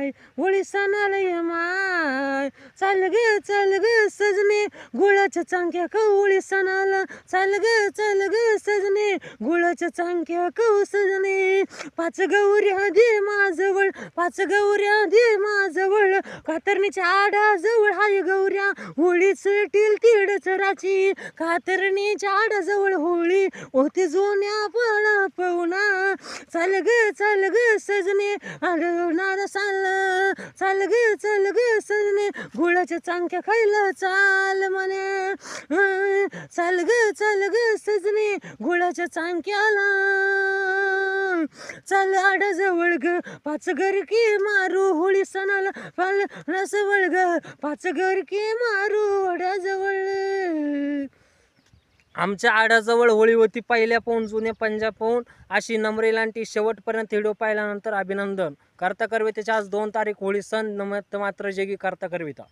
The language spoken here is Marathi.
माय होळी सणाला ये माय चाल ग सजने गुळाच्या चांक्या कवळी सणाला चाल ग सजने गुळाच्या चांक्या कव सजने पाच गौऱ्या दे माझवळ पाच गौऱ्या दे माझवळ कातरणीच्या आडाजवळ हाय गौऱ्या होळीच टील तीडच राची कातरणीच्या आडाजवळ होळी होती जुन्या पळा पवना चाल ग सजने आडवणार चाल ग सजने गुळाच्या चांक्या खायला चाल म्हणे चाल ग सजने गुळाच्या चांक्याला चाल आडाजवळ ग पाच गरकी मारू होळी सणाला पाल रसवळ ग पाच गरकी मारू आडाजवळ. आमच्या आडाजवळ होळी होती पहिल्या पाहून जुने पंजाब पाहून अशी नम्रेलांटी शेवटपर्यंत व्हिडिओ पाहिल्यानंतर अभिनंदन. करता करवितेच्या आज 2 तारीख होळी सण नमत मात्र जगी करता करविता.